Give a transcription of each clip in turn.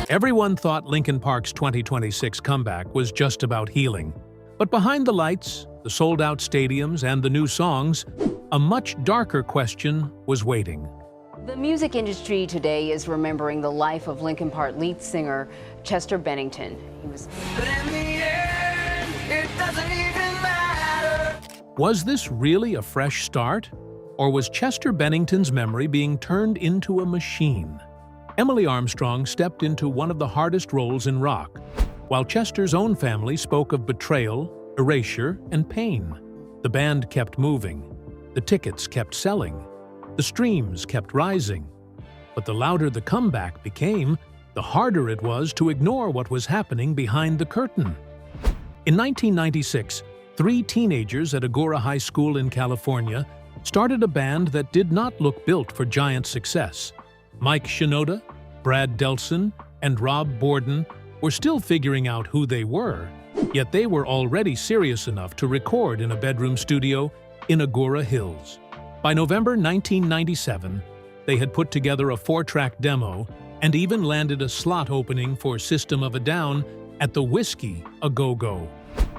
Everyone thought Linkin Park's 2026 comeback was just about healing. But behind the lights, the sold-out stadiums, and the new songs, a much darker question was waiting. The music industry today is remembering the life of Linkin Park lead singer Chester Bennington. But in the end, it doesn't even matter. Was this really a fresh start? Or was Chester Bennington's memory being turned into a machine? Emily Armstrong stepped into one of the hardest roles in rock, while Chester's own family spoke of betrayal, erasure, and pain. The band kept moving. The tickets kept selling. The streams kept rising. But the louder the comeback became, the harder it was to ignore what was happening behind the curtain. In 1996, 3 teenagers at Agoura High School in California started a band that did not look built for giant success. Mike Shinoda, Brad Delson, and Rob Borden were still figuring out who they were, yet they were already serious enough to record in a bedroom studio in Agoura Hills. By November 1997, they had put together a 4-track demo and even landed a slot opening for System of a Down at the Whiskey A Go-Go.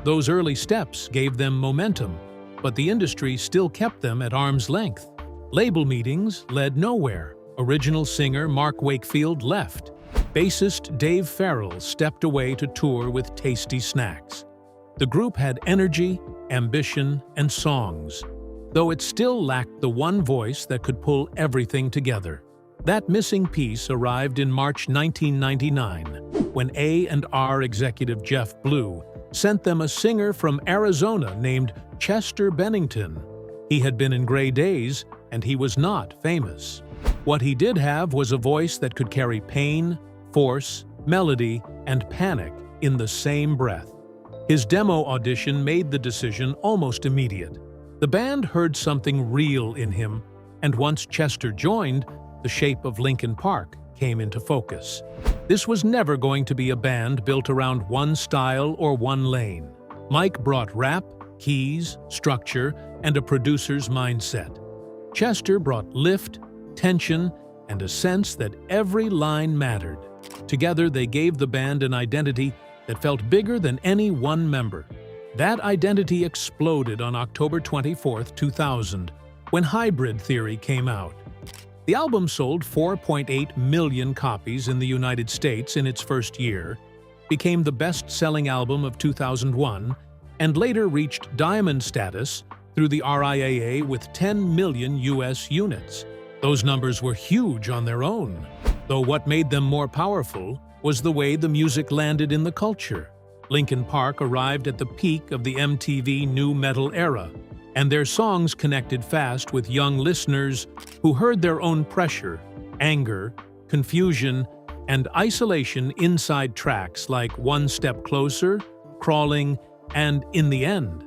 Those early steps gave them momentum, but the industry still kept them at arm's length. Label meetings led nowhere. Original singer Mark Wakefield left. Bassist Dave Farrell stepped away to tour with Tasty Snacks. The group had energy, ambition, and songs, though it still lacked the one voice that could pull everything together. That missing piece arrived in March 1999, when A&R executive Jeff Blue sent them a singer from Arizona named Chester Bennington. He had been in Grey Daze, and he was not famous. What he did have was a voice that could carry pain, force, melody, and panic in the same breath. His demo audition made the decision almost immediate. The band heard something real in him, and once Chester joined, the shape of Linkin Park came into focus. This was never going to be a band built around one style or one lane. Mike brought rap, keys, structure, and a producer's mindset. Chester brought lift, tension, and a sense that every line mattered. Together, they gave the band an identity that felt bigger than any one member. That identity exploded on October 24, 2000, when Hybrid Theory came out. The album sold 4.8 million copies in the United States in its first year, became the best-selling album of 2001, and later reached diamond status through the RIAA with 10 million US units. Those numbers were huge on their own, though what made them more powerful was the way the music landed in the culture. Linkin Park arrived at the peak of the MTV nu metal era, and their songs connected fast with young listeners who heard their own pressure, anger, confusion, and isolation inside tracks like One Step Closer, Crawling, and In the End.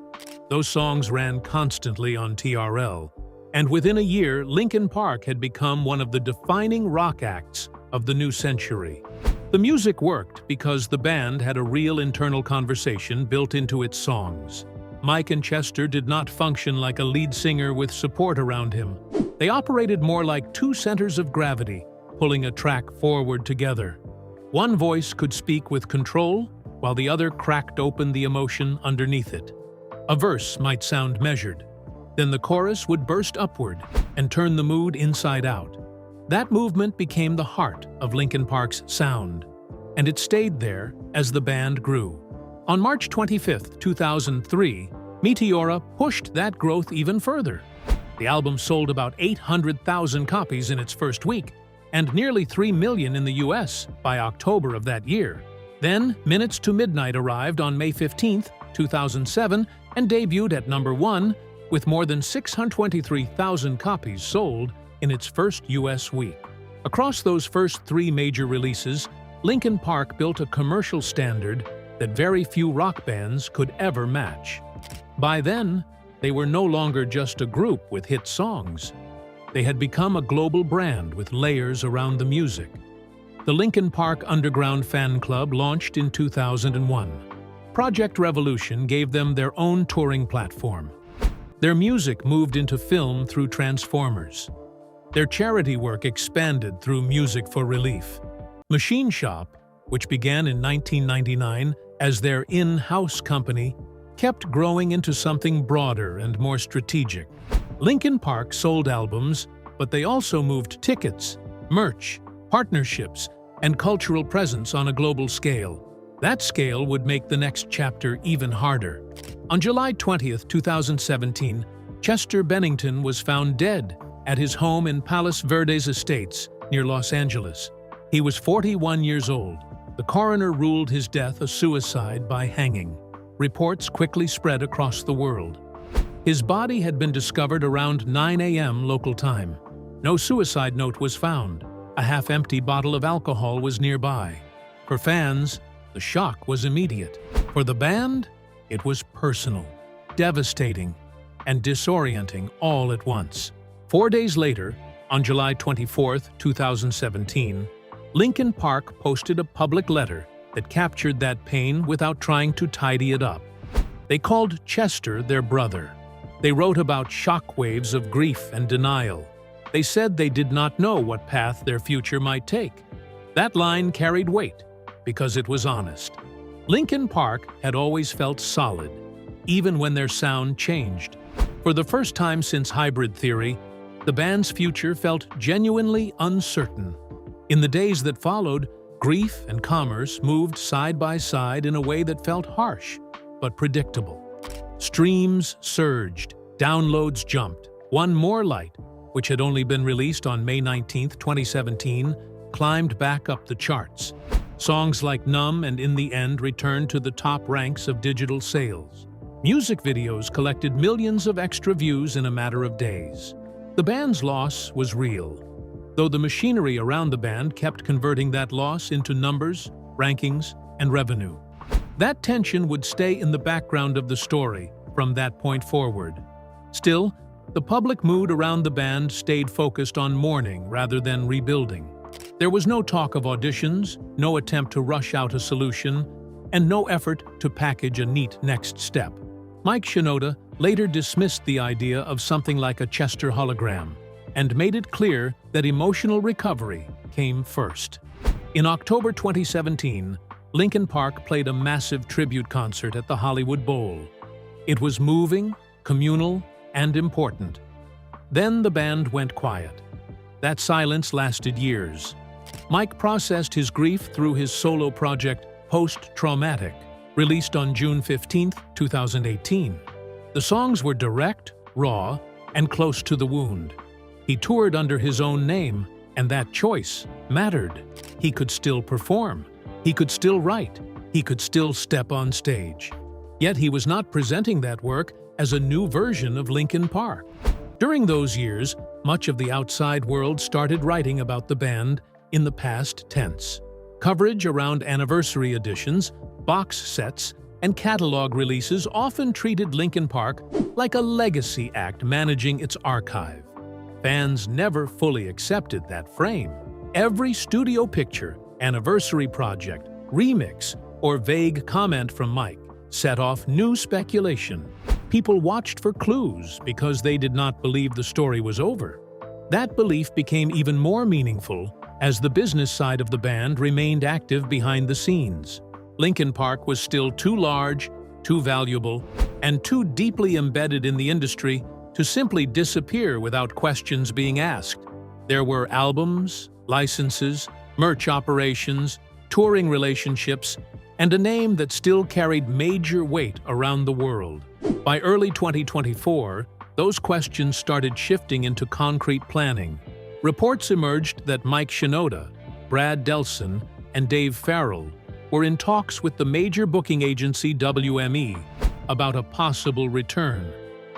Those songs ran constantly on TRL. And within a year, Linkin Park had become one of the defining rock acts of the new century. The music worked because the band had a real internal conversation built into its songs. Mike and Chester did not function like a lead singer with support around him. They operated more like 2 centers of gravity, pulling a track forward together. One voice could speak with control, while the other cracked open the emotion underneath it. A verse might sound measured. Then the chorus would burst upward and turn the mood inside out. That movement became the heart of Linkin Park's sound, and it stayed there as the band grew. On March 25, 2003, Meteora pushed that growth even further. The album sold about 800,000 copies in its first week, and nearly 3 million in the US by October of that year. Then, Minutes to Midnight arrived on May 15, 2007, and debuted at number 1, with more than 623,000 copies sold in its first US week. Across those first 3 major releases, Linkin Park built a commercial standard that very few rock bands could ever match. By then, they were no longer just a group with hit songs. They had become a global brand with layers around the music. The Linkin Park Underground Fan Club launched in 2001. Project Revolution gave them their own touring platform. Their music moved into film through Transformers. Their charity work expanded through Music for Relief. Machine Shop which began in 1999 as their in-house company, kept growing into something broader and more strategic. Linkin Park sold albums, but they also moved tickets, merch, partnerships, and cultural presence on a global scale. That scale would make the next chapter even harder. On July 20, 2017, Chester Bennington was found dead at his home in Palos Verdes Estates, near Los Angeles. He was 41 years old. The coroner ruled his death a suicide by hanging. Reports quickly spread across the world. His body had been discovered around 9 a.m. local time. No suicide note was found. A half-empty bottle of alcohol was nearby. For fans, the shock was immediate. For the band, it was personal, devastating, and disorienting all at once. 4 days later, on July 24, 2017, Linkin Park posted a public letter that captured that pain without trying to tidy it up. They called Chester their brother. They wrote about shockwaves of grief and denial. They said they did not know what path their future might take. That line carried weight because it was honest. Linkin Park had always felt solid, even when their sound changed. For the first time since Hybrid Theory, the band's future felt genuinely uncertain. In the days that followed, grief and commerce moved side by side in a way that felt harsh, but predictable. Streams surged, downloads jumped. One More Light, which had only been released on May 19, 2017, climbed back up the charts. Songs like Numb and In the End returned to the top ranks of digital sales. Music videos collected millions of extra views in a matter of days. The band's loss was real, though the machinery around the band kept converting that loss into numbers, rankings, and revenue. That tension would stay in the background of the story from that point forward. Still, the public mood around the band stayed focused on mourning rather than rebuilding. There was no talk of auditions, no attempt to rush out a solution, and no effort to package a neat next step. Mike Shinoda later dismissed the idea of something like a Chester hologram and made it clear that emotional recovery came first. In October 2017, Linkin Park played a massive tribute concert at the Hollywood Bowl. It was moving, communal, and important. Then the band went quiet. That silence lasted years. Mike processed his grief through his solo project, Post-Traumatic, released on June 15, 2018. The songs were direct, raw, and close to the wound. He toured under his own name, and that choice mattered. He could still perform. He could still write. He could still step on stage. Yet he was not presenting that work as a new version of Linkin Park. During those years, much of the outside world started writing about the band in the past tense. Coverage around anniversary editions, box sets, and catalog releases often treated Linkin Park like a legacy act managing its archive. Fans never fully accepted that frame. Every studio picture, anniversary project, remix, or vague comment from Mike set off new speculation. People watched for clues because they did not believe the story was over. That belief became even more meaningful as the business side of the band remained active behind the scenes. Linkin Park was still too large, too valuable, and too deeply embedded in the industry to simply disappear without questions being asked. There were albums, licenses, merch operations, touring relationships, and a name that still carried major weight around the world. By early 2024, those questions started shifting into concrete planning. Reports emerged that Mike Shinoda, Brad Delson, and Dave Farrell were in talks with the major booking agency WME about a possible return.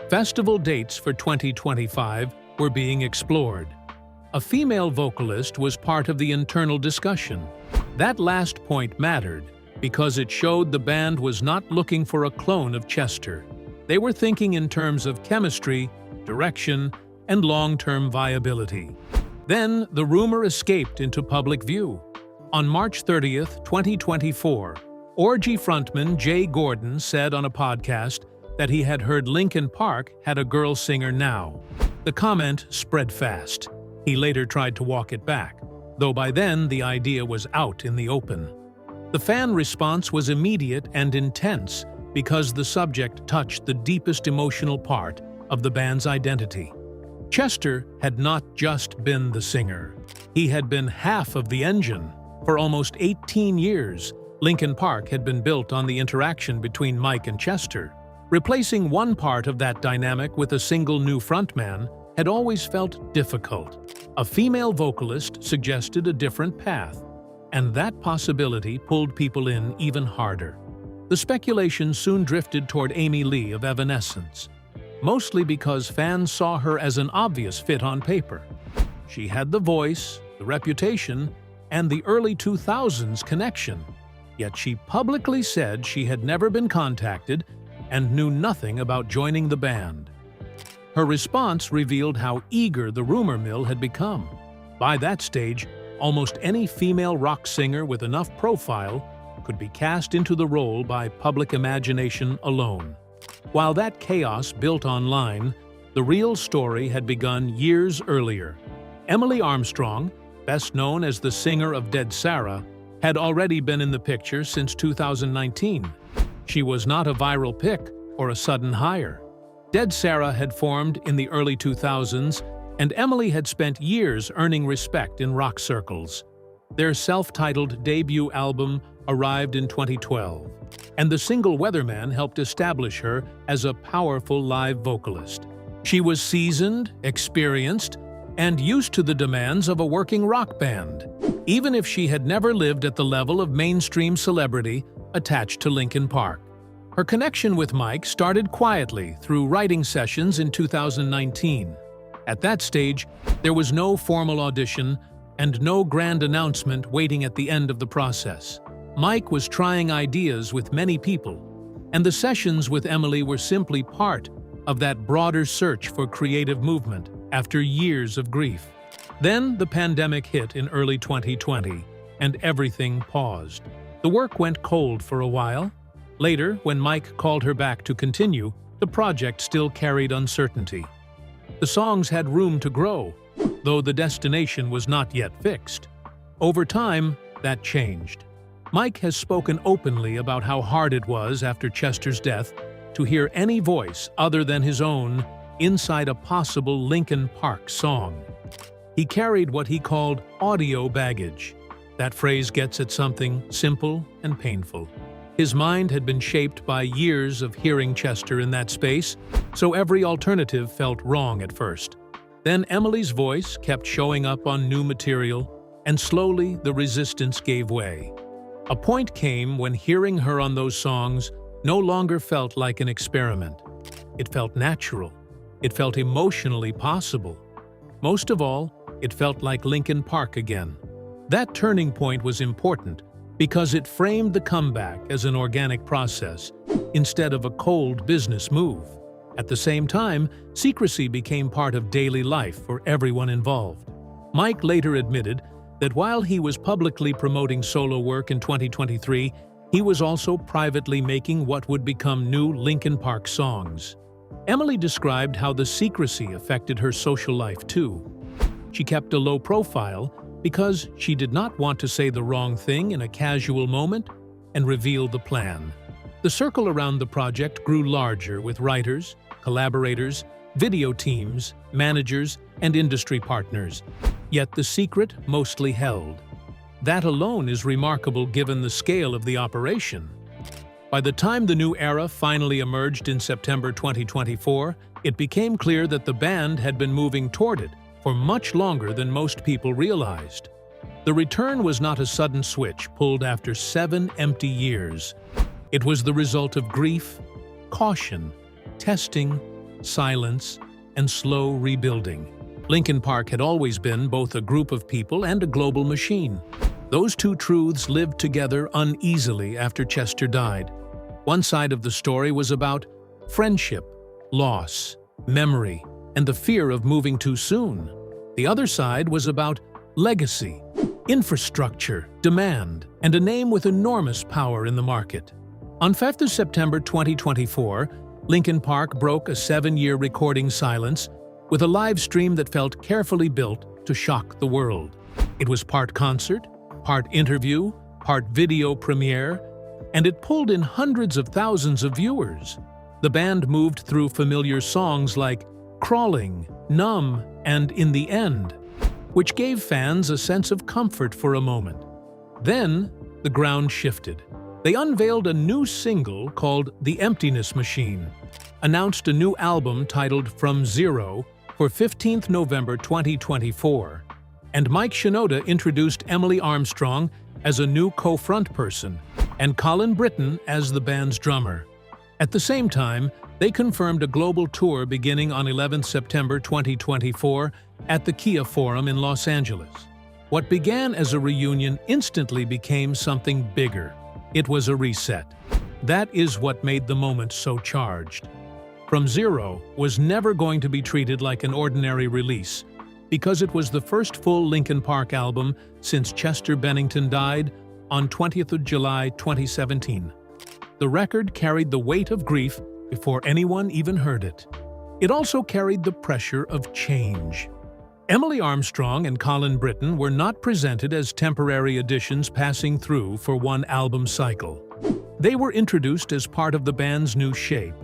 Festival dates for 2025 were being explored. A female vocalist was part of the internal discussion. That last point mattered because it showed the band was not looking for a clone of Chester. They were thinking in terms of chemistry, direction, and long-term viability. Then the rumor escaped into public view. On March 30, 2024, Orgy frontman Jay Gordon said on a podcast that he had heard Linkin Park had a girl singer now. The comment spread fast. He later tried to walk it back, though by then the idea was out in the open. The fan response was immediate and intense because the subject touched the deepest emotional part of the band's identity. Chester had not just been the singer. He had been half of the engine. For almost 18 years, Linkin Park had been built on the interaction between Mike and Chester. Replacing one part of that dynamic with a single new frontman had always felt difficult. A female vocalist suggested a different path, and that possibility pulled people in even harder. The speculation soon drifted toward Amy Lee of Evanescence, mostly because fans saw her as an obvious fit on paper. She had the voice, the reputation, and the early 2000s connection, yet she publicly said she had never been contacted and knew nothing about joining the band. Her response revealed how eager the rumor mill had become. By that stage, almost any female rock singer with enough profile could be cast into the role by public imagination alone. While that chaos built online, the real story had begun years earlier. Emily Armstrong, best known as the singer of Dead Sarah, had already been in the picture since 2019. She was not a viral pick or a sudden hire. Dead Sarah had formed in the early 2000s, and Emily had spent years earning respect in rock circles. Their self-titled debut album arrived in 2012, and the single Weatherman helped establish her as a powerful live vocalist. She was seasoned, experienced, and used to the demands of a working rock band, even if she had never lived at the level of mainstream celebrity attached to Linkin Park. Her connection with Mike started quietly through writing sessions in 2019. At that stage, there was no formal audition and no grand announcement waiting at the end of the process. Mike was trying ideas with many people, and the sessions with Emily were simply part of that broader search for creative movement after years of grief. Then the pandemic hit in early 2020, and everything paused. The work went cold for a while. Later, when Mike called her back to continue, the project still carried uncertainty. The songs had room to grow, though the destination was not yet fixed. Over time, that changed. Mike has spoken openly about how hard it was after Chester's death to hear any voice other than his own inside a possible Linkin Park song. He carried what he called audio baggage. That phrase gets at something simple and painful. His mind had been shaped by years of hearing Chester in that space, so every alternative felt wrong at first. Then Emily's voice kept showing up on new material, and slowly the resistance gave way. A point came when hearing her on those songs no longer felt like an experiment. It felt natural. It felt emotionally possible. Most of all, it felt like Linkin Park again. That turning point was important because it framed the comeback as an organic process instead of a cold business move. At the same time, secrecy became part of daily life for everyone involved. Mike later admitted that while he was publicly promoting solo work in 2023, he was also privately making what would become new Linkin Park songs. Emily described how the secrecy affected her social life too. She kept a low profile because she did not want to say the wrong thing in a casual moment and reveal the plan. The circle around the project grew larger with writers, collaborators, video teams, managers, and industry partners, yet the secret mostly held. That alone is remarkable given the scale of the operation. By the time the new era finally emerged in September 2024, it became clear that the band had been moving toward it for much longer than most people realized. The return was not a sudden switch pulled after 7 empty years. It was the result of grief, caution, testing, silence, and slow rebuilding. Linkin Park had always been both a group of people and a global machine. Those two truths lived together uneasily after Chester died. One side of the story was about friendship, loss, memory, and the fear of moving too soon. The other side was about legacy, infrastructure, demand, and a name with enormous power in the market. On 5th of September 2024, Linkin Park broke a 7-year recording silence with a live stream that felt carefully built to shock the world. It was part concert, part interview, part video premiere, and it pulled in hundreds of thousands of viewers. The band moved through familiar songs like Crawling, Numb, and In the End, which gave fans a sense of comfort for a moment. Then, the ground shifted. They unveiled a new single called The Emptiness Machine, announced a new album titled From Zero for 15th November 2024, and Mike Shinoda introduced Emily Armstrong as a new co-front person and Colin Britton as the band's drummer. At the same time, they confirmed a global tour beginning on 11 September 2024 at the Kia Forum in Los Angeles. What began as a reunion instantly became something bigger. It was a reset. That is what made the moment so charged. From Zero was never going to be treated like an ordinary release, because it was the first full Linkin Park album since Chester Bennington died on 20th of July 2017. The record carried the weight of grief before anyone even heard it. It also carried the pressure of change. Emily Armstrong and Colin Britton were not presented as temporary additions passing through for one album cycle. They were introduced as part of the band's new shape,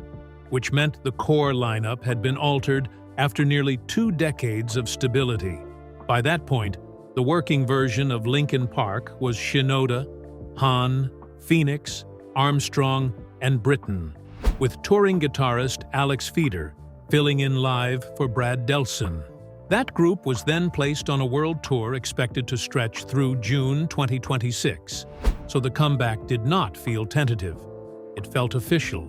which meant the core lineup had been altered after nearly 2 decades of stability. By that point, the working version of Linkin Park was Shinoda, Hahn, Phoenix, Armstrong, and Britton, with touring guitarist Alex Feeder filling in live for Brad Delson. That group was then placed on a world tour expected to stretch through June 2026, so the comeback did not feel tentative. It felt official.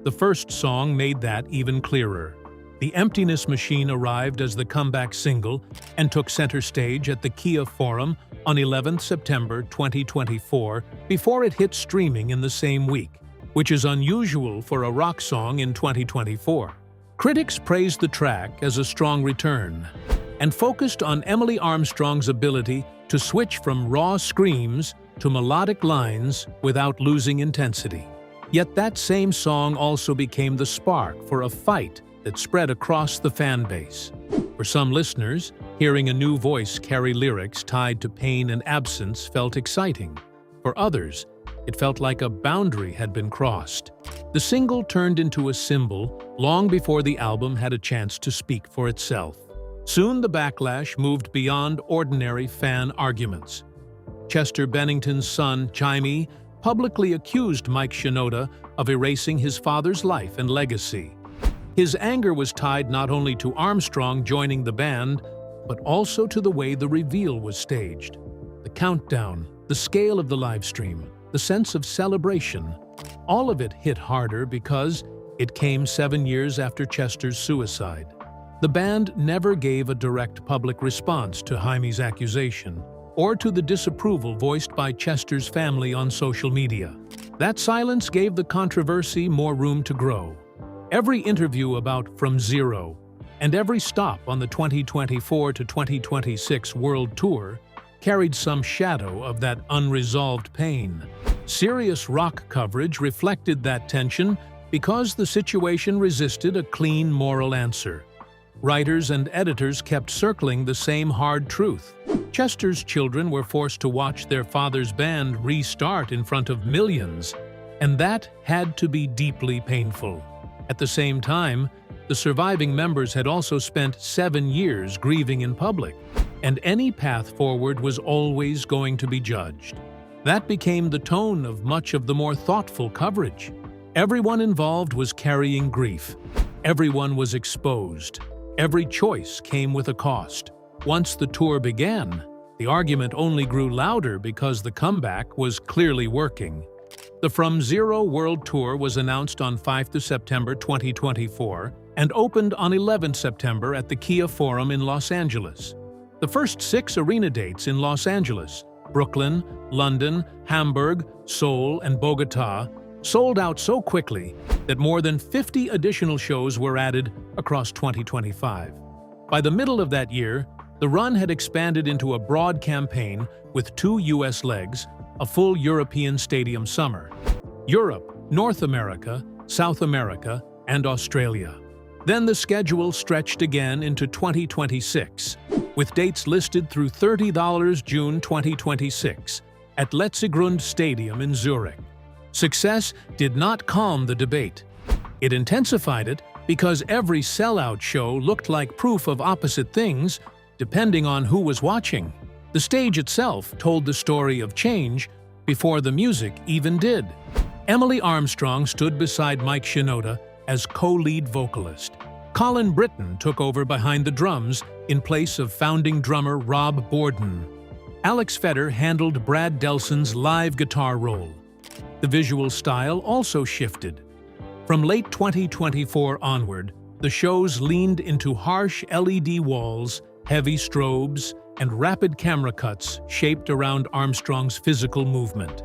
The first song made that even clearer. The Emptiness Machine arrived as the comeback single and took center stage at the Kia Forum on 11 September 2024 before it hit streaming in the same week, which is unusual for a rock song in 2024. Critics praised the track as a strong return and focused on Emily Armstrong's ability to switch from raw screams to melodic lines without losing intensity. Yet that same song also became the spark for a fight that spread across the fan base. For some listeners, hearing a new voice carry lyrics tied to pain and absence felt exciting. For others, it felt like a boundary had been crossed. The single turned into a symbol long before the album had a chance to speak for itself. Soon the backlash moved beyond ordinary fan arguments. Chester Bennington's son, Jaime, publicly accused Mike Shinoda of erasing his father's life and legacy. His anger was tied not only to Armstrong joining the band, but also to the way the reveal was staged. The countdown, the scale of the livestream, the sense of celebration, all of it hit harder because it came 7 years after Chester's suicide. The band never gave a direct public response to Jaime's accusation or to the disapproval voiced by Chester's family on social media. That silence gave the controversy more room to grow. Every interview about From Zero and every stop on the 2024 to 2026 World Tour carried some shadow of that unresolved pain. Serious rock coverage reflected that tension because the situation resisted a clean moral answer. Writers and editors kept circling the same hard truth. Chester's children were forced to watch their father's band restart in front of millions, and that had to be deeply painful. At the same time, the surviving members had also spent 7 years grieving in public, and any path forward was always going to be judged. That became the tone of much of the more thoughtful coverage. Everyone involved was carrying grief. Everyone was exposed. Every choice came with a cost. Once the tour began, the argument only grew louder because the comeback was clearly working. The From Zero World Tour was announced on 5 September 2024 and opened on 11 September at the Kia Forum in Los Angeles. The first 6 arena dates in Los Angeles, Brooklyn, London, Hamburg, Seoul, and Bogota sold out so quickly that more than 50 additional shows were added across 2025. By the middle of that year, the run had expanded into a broad campaign with 2 U.S. legs, a full European stadium summer, Europe, North America, South America, and Australia. Then the schedule stretched again into 2026, with dates listed through $30 June 2026, at Letzigrund Stadium in Zurich. Success did not calm the debate. It intensified it because every sellout show looked like proof of opposite things, depending on who was watching. The stage itself told the story of change before the music even did. Emily Armstrong stood beside Mike Shinoda as co-lead vocalist. Colin Britton took over behind the drums in place of founding drummer Rob Borden. Alex Feder handled Brad Delson's live guitar role. The visual style also shifted. From late 2024 onward, the shows leaned into harsh LED walls, heavy strobes, and rapid camera cuts shaped around Armstrong's physical movement.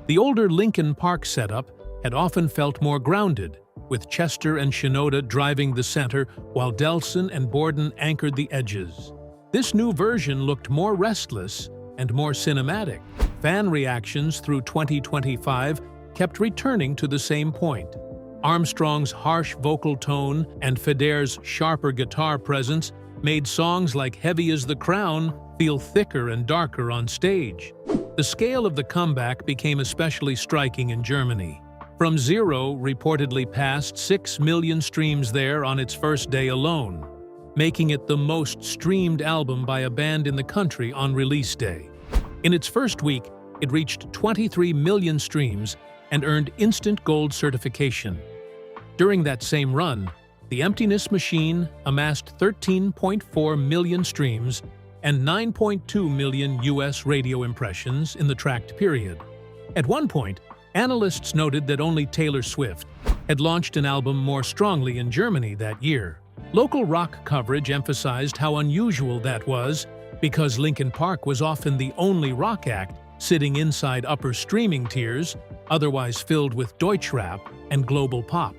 The older Linkin Park setup had often felt more grounded, with Chester and Shinoda driving the center while Delson and Borden anchored the edges. This new version looked more restless and more cinematic. Fan reactions through 2025 kept returning to the same point. Armstrong's harsh vocal tone and Feder's sharper guitar presence made songs like Heavy as the Crown feel thicker and darker on stage. The scale of the comeback became especially striking in Germany. From Zero reportedly passed 6 million streams there on its first day alone, making it the most streamed album by a band in the country on release day. In its first week, it reached 23 million streams and earned instant gold certification. During that same run, The Emptiness Machine amassed 13.4 million streams and 9.2 million US radio impressions in the tracked period. At one point, analysts noted that only Taylor Swift had launched an album more strongly in Germany that year. Local rock coverage emphasized how unusual that was because Linkin Park was often the only rock act sitting inside upper streaming tiers, otherwise filled with Deutschrap and global pop.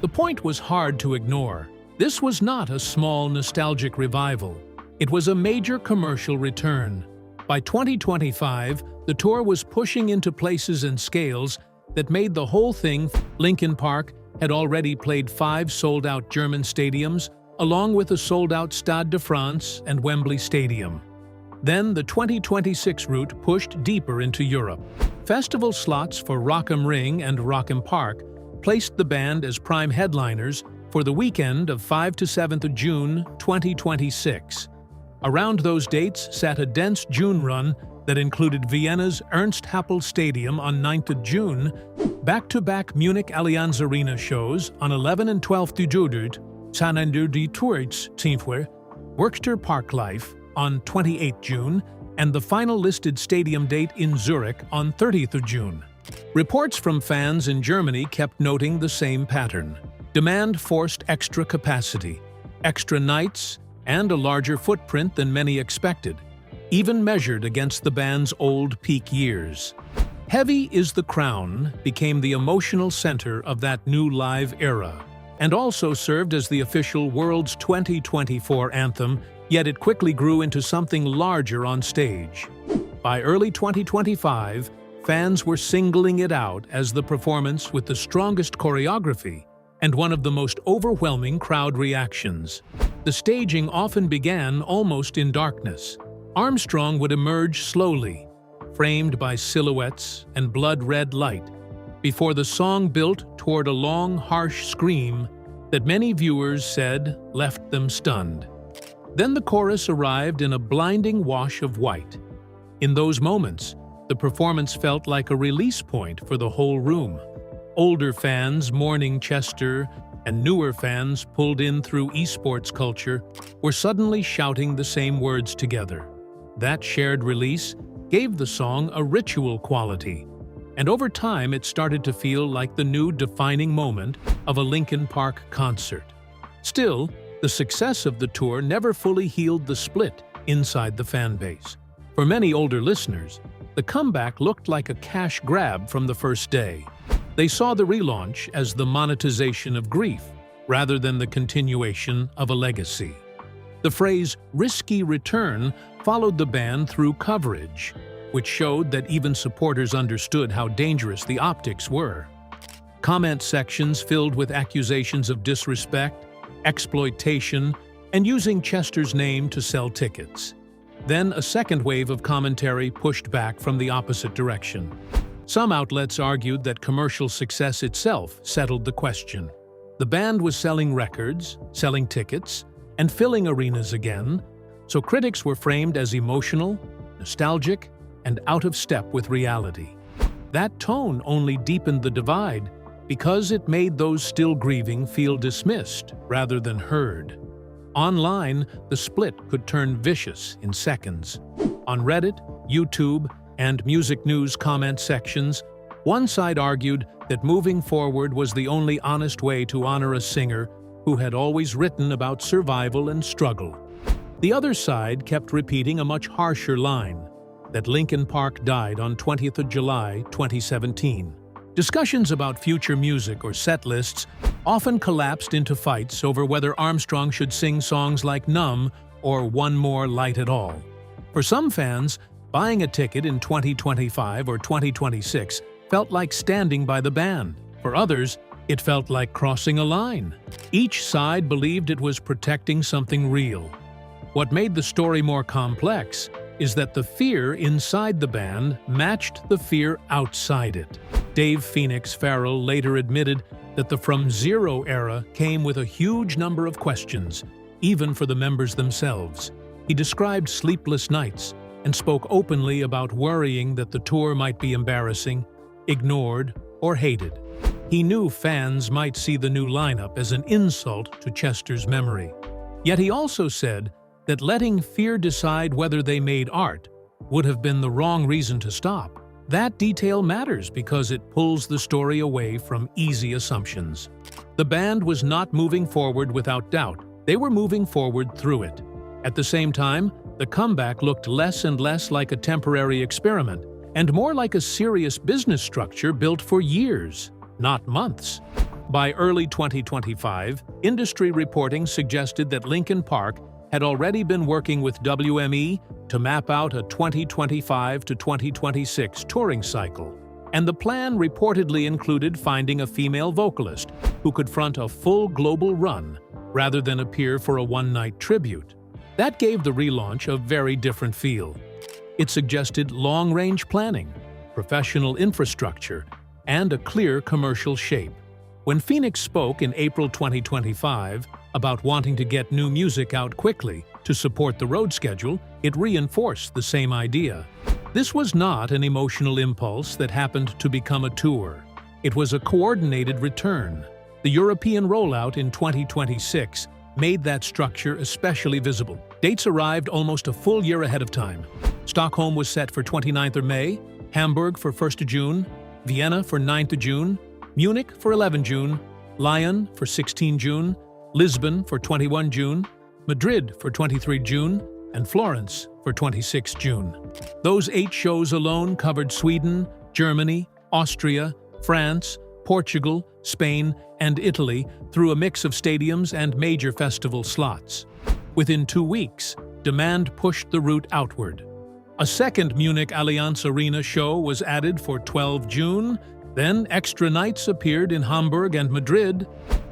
The point was hard to ignore. This was not a small nostalgic revival. It was a major commercial return. By 2025, the tour was pushing into places and scales that made the whole thing. Linkin Park had already played 5 sold-out German stadiums, along with a sold-out Stade de France and Wembley Stadium. Then the 2026 route pushed deeper into Europe. Festival slots for Rock am Ring and Rock am Park placed the band as prime headliners for the weekend of 5 to 7th of June 2026. Around those dates sat a dense June run that included Vienna's Ernst Happel Stadium on 9th of June, back-to-back Munich Allianz Arena shows on 11 and 12th June, Sanender die Tourits Tiefwer, Werchter Parklife on 28th June, and the final listed stadium date in Zurich on 30th of June. Reports from fans in Germany kept noting the same pattern. Demand forced extra capacity, extra nights, and a larger footprint than many expected, even measured against the band's old peak years. Heavy is the Crown became the emotional center of that new live era, and also served as the official World's 2024 anthem, yet it quickly grew into something larger on stage. By early 2025, fans were singling it out as the performance with the strongest choreography and one of the most overwhelming crowd reactions. The staging often began almost in darkness. Armstrong would emerge slowly, framed by silhouettes and blood-red light, before the song built toward a long, harsh scream that many viewers said left them stunned. Then the chorus arrived in a blinding wash of white. In those moments, the performance felt like a release point for the whole room. Older fans mourning Chester and newer fans pulled in through esports culture were suddenly shouting the same words together. That shared release gave the song a ritual quality, and over time it started to feel like the new defining moment of a Linkin Park concert. Still, the success of the tour never fully healed the split inside the fan base. For many older listeners, the comeback looked like a cash grab from the first day. They saw the relaunch as the monetization of grief, rather than the continuation of a legacy. The phrase "risky return" followed the band through coverage, which showed that even supporters understood how dangerous the optics were. Comment sections filled with accusations of disrespect, exploitation, and using Chester's name to sell tickets. Then a second wave of commentary pushed back from the opposite direction. Some outlets argued that commercial success itself settled the question. The band was selling records, selling tickets, and filling arenas again, so critics were framed as emotional, nostalgic, and out of step with reality. That tone only deepened the divide because it made those still grieving feel dismissed rather than heard. Online, the split could turn vicious in seconds. On Reddit, YouTube, and music news comment sections, one side argued that moving forward was the only honest way to honor a singer who had always written about survival and struggle. The other side kept repeating a much harsher line, that Linkin Park died on 20th of July, 2017. Discussions about future music or set lists often collapsed into fights over whether Armstrong should sing songs like Numb or One More Light at all. For some fans, buying a ticket in 2025 or 2026 felt like standing by the band. For others, it felt like crossing a line. Each side believed it was protecting something real. What made the story more complex is that the fear inside the band matched the fear outside it. Dave "Phoenix" Farrell later admitted that the From Zero era came with a huge number of questions, even for the members themselves. He described sleepless nights and spoke openly about worrying that the tour might be embarrassing, ignored, or hated. He knew fans might see the new lineup as an insult to Chester's memory. Yet he also said that letting fear decide whether they made art would have been the wrong reason to stop. That detail matters because it pulls the story away from easy assumptions. The band was not moving forward without doubt. They were moving forward through it. At the same time, the comeback looked less and less like a temporary experiment and more like a serious business structure built for years, not months. By early 2025, industry reporting suggested that Linkin Park had already been working with WME to map out a 2025 to 2026 touring cycle, and the plan reportedly included finding a female vocalist who could front a full global run rather than appear for a one-night tribute. That gave the relaunch a very different feel. It suggested long-range planning, professional infrastructure, and a clear commercial shape. When Phoenix spoke in April 2025 about wanting to get new music out quickly to support the road schedule, it reinforced the same idea. This was not an emotional impulse that happened to become a tour. It was a coordinated return. The European rollout in 2026 made that structure especially visible. Dates arrived almost a full year ahead of time. Stockholm was set for 29th of May, Hamburg for 1st of June, Vienna for 9th of June, Munich for 11 June, Lyon for 16 June, Lisbon for 21 June, Madrid for 23 June, and Florence for 26 June. Those 8 shows alone covered Sweden, Germany, Austria, France, Portugal, Spain, and Italy through a mix of stadiums and major festival slots. Within 2 weeks, demand pushed the route outward. A second Munich Allianz Arena show was added for 12 June, then extra nights appeared in Hamburg and Madrid,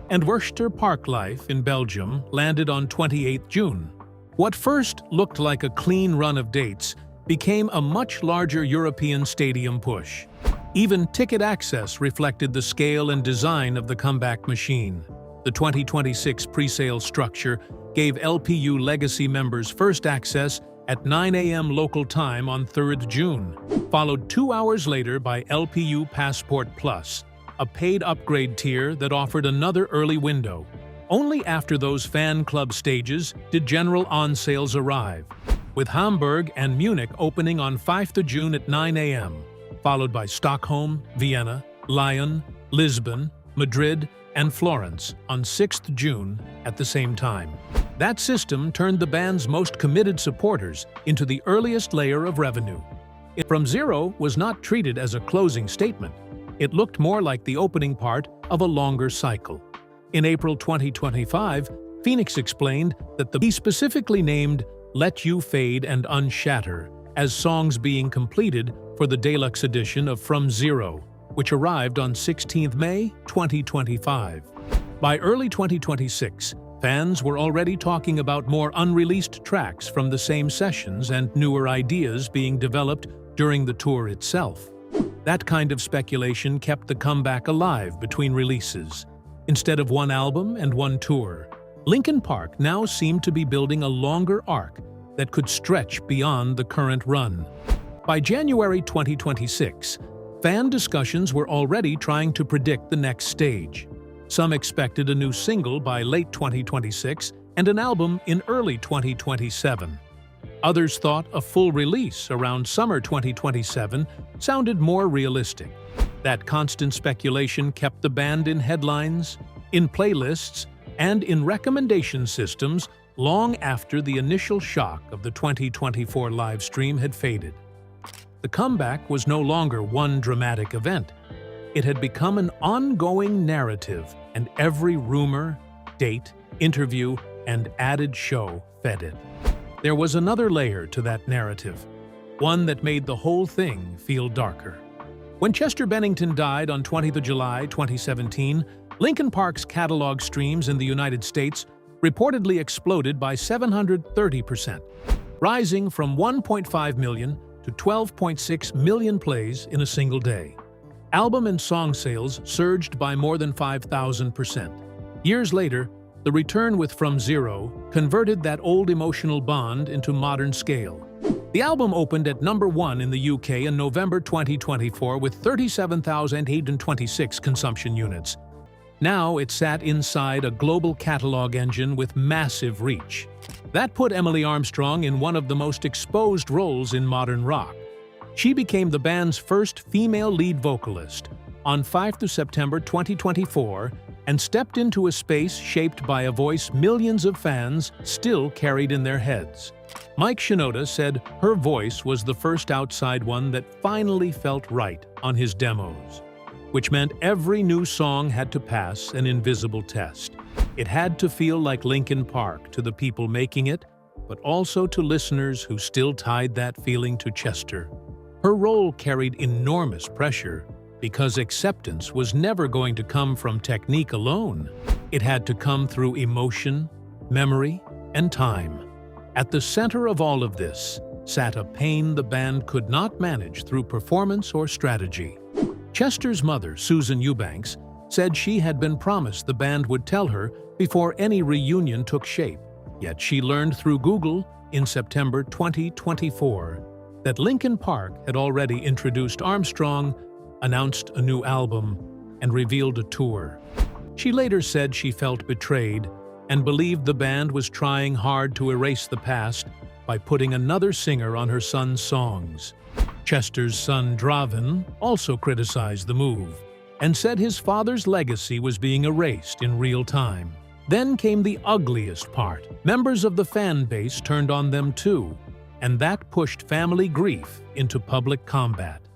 and Worcester Parklife in Belgium landed on 28 June. What first looked like a clean run of dates became a much larger European stadium push. Even ticket access reflected the scale and design of the comeback machine. The 2026 presale structure gave LPU Legacy members first access at 9 a.m. local time on 3rd June, followed 2 hours later by LPU Passport Plus, a paid upgrade tier that offered another early window. Only after those fan club stages did general on-sales arrive, with Hamburg and Munich opening on 5th of June at 9 a.m., followed by Stockholm, Vienna, Lyon, Lisbon, Madrid, and Florence on 6th June at the same time. That system turned the band's most committed supporters into the earliest layer of revenue. From Zero was not treated as a closing statement. It looked more like the opening part of a longer cycle. In April 2025, Phoenix explained that he specifically named Let You Fade and Unshatter as songs being completed for the deluxe edition of From Zero, which arrived on 16th May 2025. By early 2026, Fans were already talking about more unreleased tracks from the same sessions and newer ideas being developed during the tour itself. That kind of speculation kept the comeback alive between releases. Instead of one album and one tour, Linkin Park now seemed to be building a longer arc that could stretch beyond the current run. By January 2026, fan discussions were already trying to predict the next stage. Some expected a new single by late 2026 and an album in early 2027. Others thought a full release around summer 2027 sounded more realistic. That constant speculation kept the band in headlines, in playlists, and in recommendation systems long after the initial shock of the 2024 live stream had faded. The comeback was no longer one dramatic event. It had become an ongoing narrative, and every rumor, date, interview, and added show fed it. There was another layer to that narrative, one that made the whole thing feel darker. When Chester Bennington died on 20th of July 2017, Linkin Park's catalog streams in the United States reportedly exploded by 730%, rising from 1.5 million to 12.6 million plays in a single day. Album and song sales surged by more than 5,000%. Years later, the return with From Zero converted that old emotional bond into modern scale. The album opened at #1 in the UK in November 2024 with 37,826 consumption units. Now it sat inside a global catalog engine with massive reach. That put Emily Armstrong in one of the most exposed roles in modern rock. She became the band's first female lead vocalist on 5th September 2024 and stepped into a space shaped by a voice millions of fans still carried in their heads. Mike Shinoda said her voice was the first outside one that finally felt right on his demos, which meant every new song had to pass an invisible test. It had to feel like Linkin Park to the people making it, but also to listeners who still tied that feeling to Chester. Her role carried enormous pressure because acceptance was never going to come from technique alone. It had to come through emotion, memory, and time. At the center of all of this sat a pain the band could not manage through performance or strategy. Chester's mother, Susan Eubanks, said she had been promised the band would tell her before any reunion took shape. Yet she learned through Google in September 2024 that Linkin Park had already introduced Armstrong, announced a new album, and revealed a tour. She later said she felt betrayed and believed the band was trying hard to erase the past by putting another singer on her son's songs. Chester's son Draven also criticized the move and said his father's legacy was being erased in real time. Then came the ugliest part. Members of the fan base turned on them too, and that pushed family grief into public combat.